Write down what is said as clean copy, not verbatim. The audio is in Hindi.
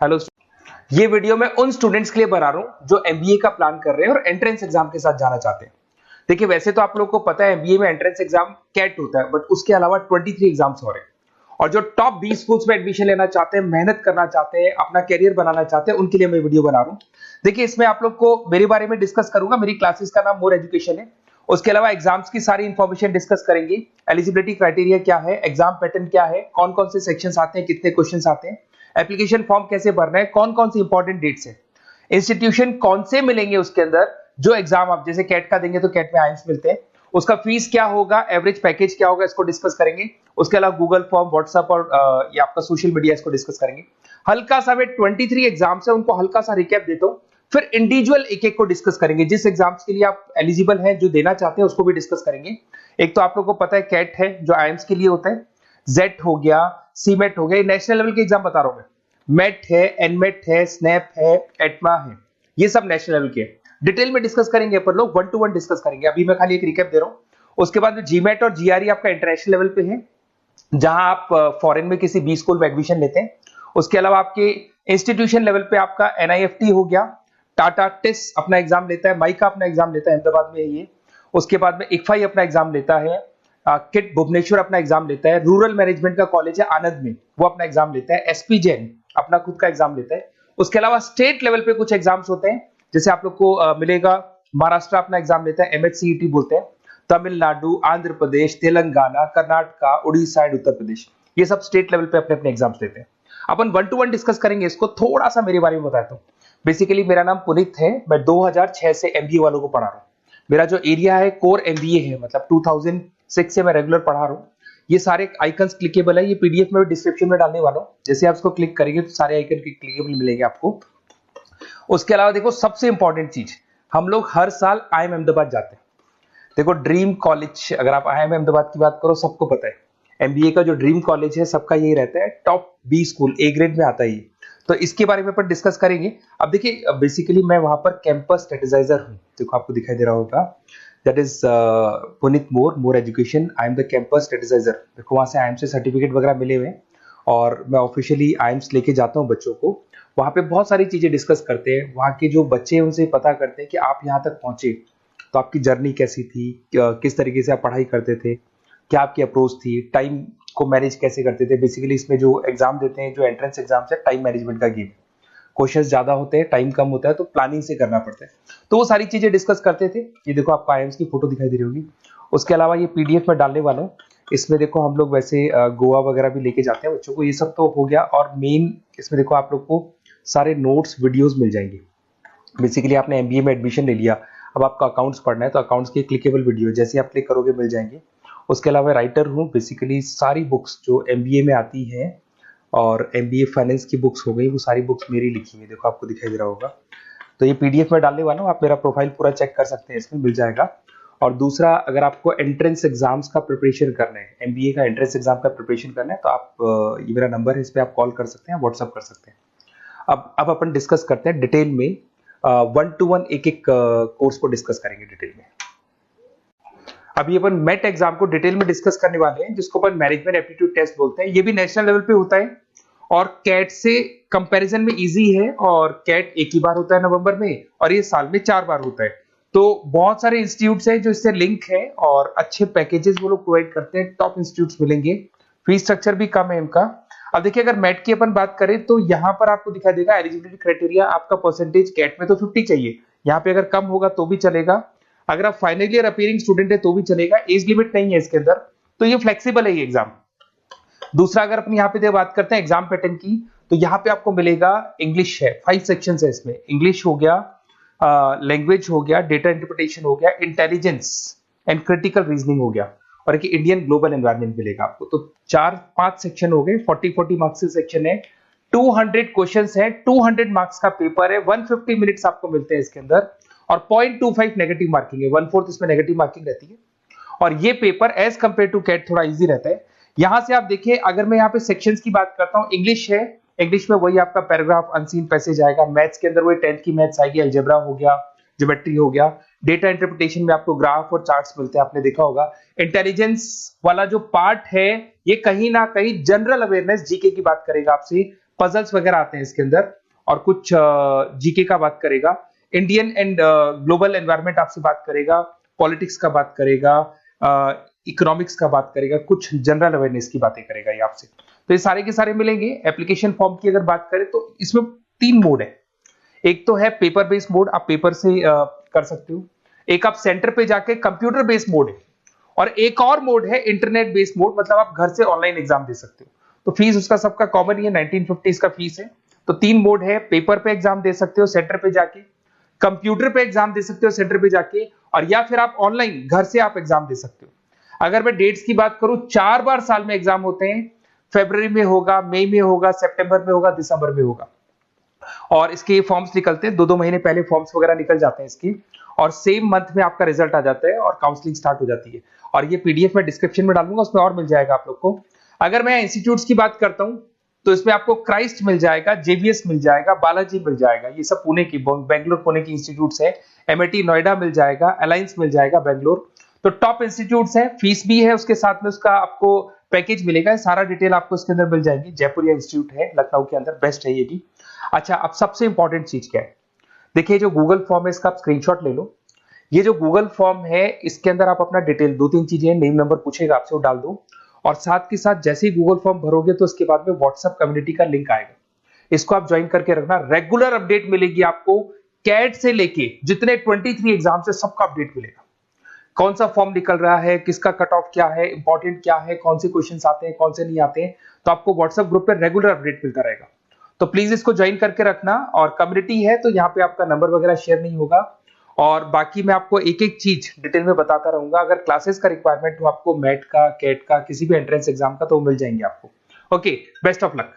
हेलो, ये वीडियो मैं उन स्टूडेंट्स के लिए बना रहा हूं जो एमबीए का प्लान कर रहे हैं और एंट्रेंस एग्जाम के साथ जाना चाहते हैं। देखिए, वैसे तो आप लोगों को पता है एमबीए में एंट्रेंस एग्जाम कैट होता है, बट उसके अलावा 23 एग्जाम्स और हैं। और जो टॉप 20 स्कूल्स में एडमिशन लेना चाहते हैं, मेहनत करना चाहते हैं, अपना कैरियर बनाना चाहते हैं, उनके लिए मैं वीडियो बना रहा हूं। देखिए, इसमें आप लोग को मेरे बारे में डिस्कस करूंगा। मेरी क्लासेस का नाम मोर एजुकेशन है। उसके अलावा एग्जाम्स की सारी इंफॉर्मेशन डिस्कस करेंगे। एलिजिबिलिटी क्राइटेरिया क्या है, एग्जाम पैटर्न क्या है, कौन कौन से सेक्शंस आते हैं, कितने क्वेश्चंस आते हैं, एप्लीकेशन फॉर्म कैसे भरना है, कौन कौन सी इंपॉर्टेंट डेट्स है, इंस्टीट्यूशन कौन से मिलेंगे उसके अंदर, जो एग्जाम आप जैसे कैट का देंगे तो कैट में आइम्स मिलते हैं, उसका फीस क्या होगा, एवरेज पैकेज क्या होगा, इसको डिस्कस करेंगे। उसके अलावा गूगल फॉर्म, व्हाट्सएप और ये आपका सोशल मीडिया, इसको डिस्कस करेंगे। हल्का सा वे 23 एग्जाम्स है, उनको हल्का सा रिकैप देता हूं, फिर इंडिविजुअल एक एक को डिस्कस करेंगे। जिस एग्जाम्स के लिए आप एलिजिबल हैं, जो देना चाहते हैं, उसको भी डिस्कस करेंगे। एक तो आप लोगों को पता है कैट है जो आइम्स के लिए होता है, जेट हो गया, सीमेट हो गया, नेशनल लेवल के एग्जाम बता रहा हूं मैं। मेट है, एनमेट है, स्नैप है, एटमा है, ये सब नेशनल लेवल के। डिटेल में डिस्कस करेंगे अपन लोग, 1 to 1 डिस्कस करेंगे। अभी मैं खाली एक रिकैप दे रहा हूं। उसके बाद में जीमेट और जीआरई आपका इंटरनेशनल लेवल पे है, जहां आप फॉरेन में किसी बी स्कूल में एडमिशन लेते हैं। उसके अलावा आपके इंस्टीट्यूशन लेवल पे आपका एनआईएफटी हो गया, टाटा टिस अपना एग्जाम लेता है, माइका अपना एग्जाम लेता है, अहमदाबाद में है ये। उसके बाद में इक्फाई अपना एग्जाम लेता है, किट भुवनेश्वर अपना एग्जाम लेता है, रूरल मैनेजमेंट का कॉलेज है आनंद में, वो अपना एग्जाम लेता है, एसपी जैन अपना खुद का एग्जाम लेता है। उसके अलावा स्टेट लेवल पे कुछ एग्जाम्स होते हैं, जैसे आप लोग को मिलेगा, महाराष्ट्र अपना एग्जाम लेता है, एमएचसीईटी बोलते हैं, तमिलनाडु, आंध्र प्रदेश, तेलंगाना, कर्नाटका, उड़ीसा एंड उत्तर प्रदेश, ये सब स्टेट लेवल पे अपने अपने एग्जाम्स लेते हैं। अपन 1 to 1 डिस्कस करेंगे इसको। थोड़ा सा मेरे बारे में बताता हूँ। बेसिकली मेरा नाम पुनीत है, मैं 2006 से एमबीए वालों को पढ़ा रहा हूँ। मेरा जो एरिया है कोर एमबीए है, मतलब 2006 से मैं रेगुलर पढ़ा रहा हूँ। ये सारे आइकन्स क्लिकेबल है, ये पीडीएफ में डिस्क्रिप्शन में डालने वाला हूँ। जैसे आप इसको क्लिक करेंगे तो सारे आइकन क्लिकेबल मिलेंगे आपको। उसके अलावा देखो, सबसे इंपॉर्टेंट चीज, हम लोग हर साल आईएम अहमदाबाद जाते हैं। देखो, ड्रीम कॉलेज, अगर आप आईएम अहमदाबाद की बात करो, सबको पता है एमबीए का जो ड्रीम कॉलेज है सबका यही रहता है, top B school, A grade में आता है ये। तो इसके बारे में अपन डिस्कस करेंगे। अब देखिए, बेसिकली मैं वहां पर कैंपस स्ट्रेटेजाइजर हूँ। देखो, आपको दिखाई दे रहा होगा, that is Puneet More education, I am the campus strategizer. देखो, वहां से आईएम से सर्टिफिकेट वगैरह मिले हुए हैं और मैं ऑफिशियली आईएम्स लेके जाता हूँ बच्चों को। वहां पे बहुत सारी चीजें डिस्कस करते हैं, वहां के जो बच्चे हैं उनसे पता करते हैं कि आप यहाँ तक पहुंचे तो आपकी जर्नी कैसी थी, किस तरीके से आप पढ़ाई करते थे, क्या आपकी अप्रोच थी, टाइम को मैनेज कैसे करते थे। बेसिकली इसमें जो एग्जाम देते हैं, जो एंट्रेंस एग्जाम है, टाइम मैनेजमेंट का गेम। क्वेश्चंस ज्यादा होते हैं, टाइम कम होता है, तो प्लानिंग से करना पड़ता है। तो वो सारी चीजें डिस्कस करते थे। ये देखो, आपको आईएम्स की फोटो दिखाई दे रही होगी। उसके अलावा ये पीडीएफ में डालने वाला हूँ। इसमें देखो, हम लोग वैसे गोवा वगैरह भी लेके जाते हैं बच्चों को। ये सब तो हो गया। और मेन इसमें देखो, आप लोग को सारे नोट्स, वीडियोस मिल जाएंगे। बेसिकली आपने एमबीए में एडमिशन ले लिया, अब आपका अकाउंट्स पढ़ना है, तो अकाउंट्स की क्लिकेबल वीडियो जैसे आप क्लिक करोगे मिल जाएंगे। उसके अलावा राइटर हूँ, बेसिकली सारी बुक्स जो एमबीए में आती हैं और एमबीए फाइनेंस की बुक्स हो गई, वो सारी बुक्स मेरी लिखी हुई, देखो आपको दिखाई दे रहा होगा। तो ये पीडीएफ में डालने वाला हूँ, आप मेरा प्रोफाइल पूरा चेक कर सकते हैं, इसमें मिल जाएगा। और दूसरा, अगर आपको एंट्रेंस एग्जाम्स का प्रिपरेशन करना है, एमबीए का एंट्रेंस एग्जाम का प्रिपरेशन करना है, तो आप ये मेरा नंबर है, इस पर आप कॉल कर सकते हैं, व्हाट्सअप कर सकते हैं। अब अपन डिस्कस करते हैं डिटेल में, 1 to 1 एक एक कोर्स को डिस्कस करेंगे डिटेल में। अभी अपन मेट एग्जाम को डिटेल में डिस्कस करने वाले हैं, जिसको अपन मैनेजमेंट एप्टीट्यूड टेस्ट बोलते हैं। ये भी नेशनल लेवल पे होता है और कैट से कंपैरिजन में इजी है। और कैट एक ही बार होता है नवंबर में, और ये साल में 4 बार होता है। तो बहुत सारे इंस्टीट्यूट्स हैं जो इससे लिंक है और अच्छे पैकेजेस वो लोग प्रोवाइड करते हैं, टॉप इंस्टीट्यूट्स मिलेंगे। फीस स्ट्रक्चर भी कम है इनका। अब देखिए, अगर मेट की अपन बात करें तो यहाँ पर आपको दिखाई देगा एलिजिबिलिटी क्राइटेरिया, आपका परसेंटेज कैट में तो 50 चाहिए, यहाँ पे अगर कम होगा तो भी चलेगा। अगर आप फाइनल ईयर अपीयरिंग स्टूडेंट है तो भी चलेगा, एज लिमिट नहीं है इसके अंदर, तो ये फ्लेक्सिबल है ये एग्जाम। दूसरा, अगर अपन यहाँ पे बात करते हैं एग्जाम पैटर्न की, तो यहाँ पे आपको मिलेगा इंग्लिश है, 5 सेक्शन है इसमें। इंग्लिश हो गया, लैंग्वेज हो गया, डेटा इंटरप्रिटेशन हो गया, इंटेलिजेंस एंड क्रिटिकल रीजनिंग हो गया, और एक इंडियन ग्लोबल एनवायरनमेंट मिलेगा आपको। तो 4-5 सेक्शन हो गए, 40-40 मार्क्स के सेक्शन है, 200 क्वेश्चंस है, 200 मार्क्स का पेपर है, 150 मिनट्स आपको मिलते हैं इसके अंदर, और 0.25 नेगेटिव मार्किंग है, 1/4 इसमें नेगेटिव मार्किंग रहती है। और ये paper as compared to CAT थोड़ा इजी रहता है। यहां से आप देखिए, अगर मैं यहाँ पे सेक्शंस की बात करता हूँ, इंग्लिश है, इंग्लिश में वही आपका पैराग्राफ, अनसीन पैसेज आएगा। मैथ्स के अंदर वही 10th की मैथ्स आएगी, अलजेब्रा हो गया, ज्योमेट्री हो गया। डेटा इंटरप्रिटेशन में आपको ग्राफ और चार्ट्स मिलते हैं, आपने देखा होगा। इंटेलिजेंस वाला जो पार्ट है, ये कहीं ना कहीं जनरल अवेयरनेस, जीके की बात करेगा आपसे, पजल्स वगैरह आते हैं इसके अंदर, और कुछ जीके का बात करेगा, इंडियन एंड ग्लोबल एनवायरनमेंट आपसे बात करेगा, पॉलिटिक्स का बात करेगा, इकोनॉमिक्स का बात करेगा, कुछ जनरल अवेयरनेस की बातें करेगा ये आपसे। तो ये सारे के सारे मिलेंगे। एप्लीकेशन फॉर्म की अगर बात करें तो इसमें 3 मोड है। एक तो है पेपर बेस्ड मोड, आप पेपर से कर सकते हो। एक आप सेंटर पे जाके कंप्यूटर बेस्ड मोड है, और एक और मोड है इंटरनेट बेस्ड मोड, मतलब आप घर से ऑनलाइन एग्जाम दे सकते हो। तो फीस उसका सबका कॉमन ही है, 1950 का फीस है। तो 3 मोड है, पेपर पे एग्जाम दे सकते हो सेंटर पे जाके, कंप्यूटर पे एग्जाम दे सकते हो सेंटर पे जाके, और या फिर आप ऑनलाइन घर से आप एग्जाम दे सकते हो। अगर मैं डेट्स की बात करूं, 4 बार साल में एग्जाम होते हैं। फरवरी में होगा, मई में होगा, सितंबर में होगा, दिसंबर में होगा। और इसके फॉर्म्स निकलते हैं 2-2 महीने पहले, फॉर्म्स वगैरह निकल जाते हैं इसकी, और सेम मंथ में आपका रिजल्ट आ जाता है और काउंसलिंग स्टार्ट हो जाती है। और ये पीडीएफ मैं डिस्क्रिप्शन में डालूंगा, उसमें और मिल जाएगा आप लोग को। अगर मैं इंस्टीट्यूट्स की बात करता हूं तो इसमें आपको क्राइस्ट मिल जाएगा, जेवीएस मिल जाएगा, बालाजी मिल जाएगा, ये सब पुणे की, बेंगलोर पुणे की इंस्टीट्यूट्स है। एमआईटी नोएडा मिल जाएगा, अलायंस मिल जाएगा बेंगलोर। तो टॉप इंस्टीट्यूट्स है, फीस भी है उसके साथ में, उसका आपको पैकेज मिलेगा, सारा डिटेल आपको इसके अंदर मिल जाएगी। जयपुरिया इंस्टीट्यूट है लखनऊ के अंदर, बेस्ट है ये भी। अच्छा, अब सबसे इंपॉर्टेंट चीज क्या है, देखिए जो गूगल फॉर्म है इसका आप स्क्रीनशॉट ले लो। ये जो गूगल फॉर्म है इसके अंदर आप अपना डिटेल 2-3 चीजें, नेम नंबर पूछेगा आपसे, वो डाल दो। और साथ के साथ जैसे ही गूगल फॉर्म भरोगे तो उसके बाद में व्हाट्सएप कम्युनिटी का लिंक आएगा, इसको आप ज्वाइन करके रखना। रेगुलर अपडेट मिलेगी आपको, कैट से लेके जितने 23 एग्जाम से सबका अपडेट मिलेगा। कौन सा फॉर्म निकल रहा है, किसका कट ऑफ क्या है, इंपॉर्टेंट क्या है, कौन से क्वेश्चंस आते हैं, कौन से नहीं आते हैं, तो आपको व्हाट्सएप ग्रुप पे रेगुलर अपडेट मिलता रहेगा। तो प्लीज इसको ज्वाइन करके रखना। और कम्युनिटी है तो यहाँ पे आपका नंबर वगैरह शेयर नहीं होगा, और बाकी मैं आपको एक एक चीज डिटेल में बताता रहूंगा। अगर क्लासेस का रिक्वायरमेंट हो आपको, मैट का, कैट का, किसी भी एंट्रेंस एग्जाम का, तो मिल जाएंगे आपको। Okay, best of luck.